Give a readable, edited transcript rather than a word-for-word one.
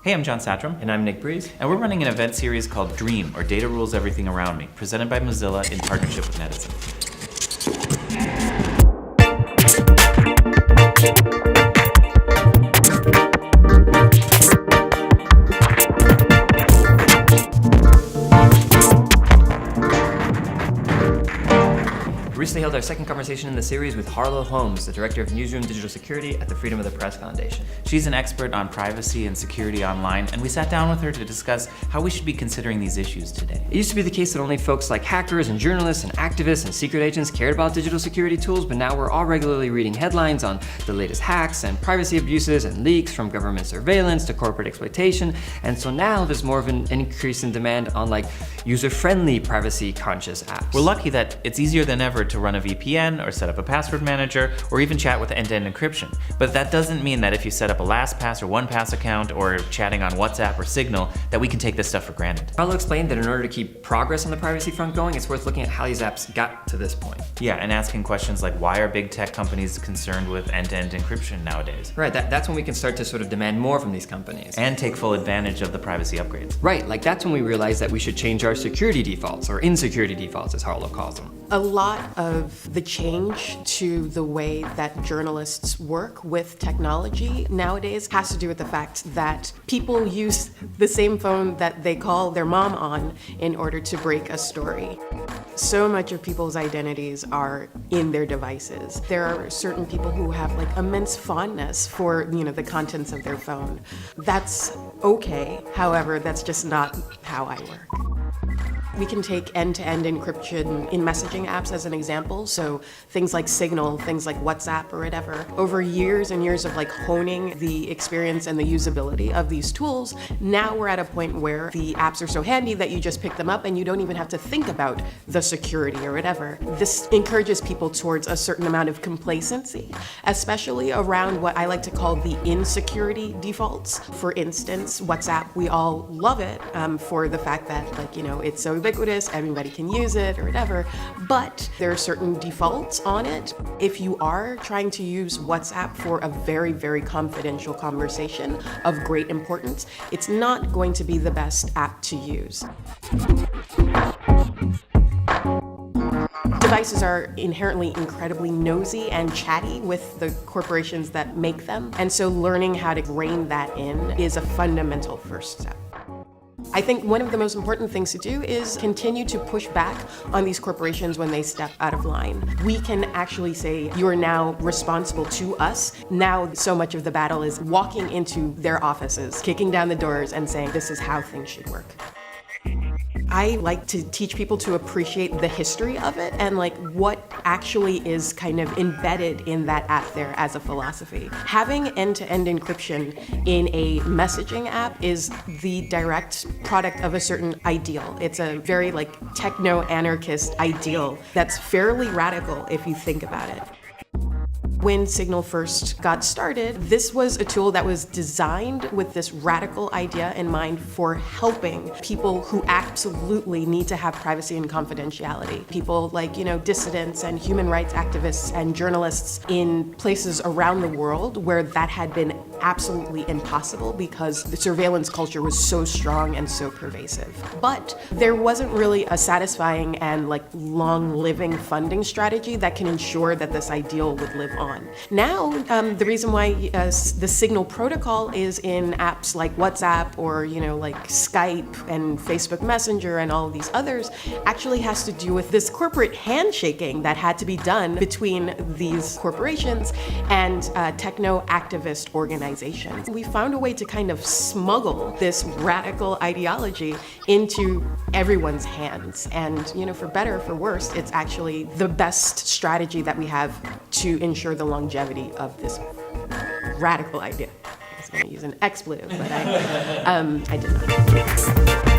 Hey, I'm John Satram. And I'm Nick Breeze. And we're running an event series called D.R.E.A.M, or Data Rules Everything Around Me, presented by Mozilla in partnership with Netizen. We recently held our second conversation in the series with Harlo Holmes, the Director of Newsroom Digital Security at the Freedom of the Press Foundation. She's an expert on privacy and security online, and we sat down with her to discuss how we should be considering these issues today. It used to be the case that only folks like hackers and journalists and activists and secret agents cared about digital security tools, but now we're all regularly reading headlines on the latest hacks and privacy abuses and leaks, from government surveillance to corporate exploitation. And so now there's more of an increase in demand on user-friendly, privacy-conscious apps. We're lucky that it's easier than ever to run a VPN or set up a password manager or even chat with end-to-end encryption. But that doesn't mean that if you set up a LastPass or OnePass account or chatting on WhatsApp or Signal that we can take this stuff for granted. Harlo explained that in order to keep progress on the privacy front going, it's worth looking at how these apps got to this point. Yeah, and asking questions like, why are big tech companies concerned with end-to-end encryption nowadays? Right, that's when we can start to sort of demand more from these companies. And take full advantage of the privacy upgrades. Right, that's when we realize that we should change our security defaults, or insecurity defaults as Harlo calls them. A lot of the change to the way that journalists work with technology nowadays has to do with the fact that people use the same phone that they call their mom on in order to break a story. So much of people's identities are in their devices. There are certain people who have immense fondness for, the contents of their phone. That's okay. However, that's just not how I work. We can take end-to-end encryption in messaging apps as an example. So things like Signal, things like WhatsApp or whatever. Over years and years of honing the experience and the usability of these tools, now we're at a point where the apps are so handy that you just pick them up and you don't even have to think about the security or whatever. This encourages people towards a certain amount of complacency, especially around what I like to call the insecurity defaults. For instance, WhatsApp, we all love it for the fact that it's so ubiquitous, everybody can use it or whatever, but there are certain defaults on it. If you are trying to use WhatsApp for a very, very confidential conversation of great importance, it's not going to be the best app to use. Devices are inherently incredibly nosy and chatty with the corporations that make them, and so learning how to rein that in is a fundamental first step. I think one of the most important things to do is continue to push back on these corporations when they step out of line. We can actually say, you are now responsible to us. Now, so much of the battle is walking into their offices, kicking down the doors and saying, this is how things should work. I like to teach people to appreciate the history of it and what actually is kind of embedded in that app there as a philosophy. Having end-to-end encryption in a messaging app is the direct product of a certain ideal. It's a very techno-anarchist ideal that's fairly radical if you think about it. When Signal first got started, this was a tool that was designed with this radical idea in mind for helping people who absolutely need to have privacy and confidentiality. People dissidents and human rights activists and journalists in places around the world where that had been absolutely impossible because the surveillance culture was so strong and so pervasive. But there wasn't really a satisfying and long-living funding strategy that can ensure that this ideal would live on. Now, the reason why the Signal protocol is in apps like WhatsApp or Skype and Facebook Messenger and all of these others actually has to do with this corporate handshaking that had to be done between these corporations and techno-activist organizations. We found a way to kind of smuggle this radical ideology into everyone's hands. And for better or for worse, it's actually the best strategy that we have to ensure the longevity of this radical idea. I was going to use an expletive, but I did not.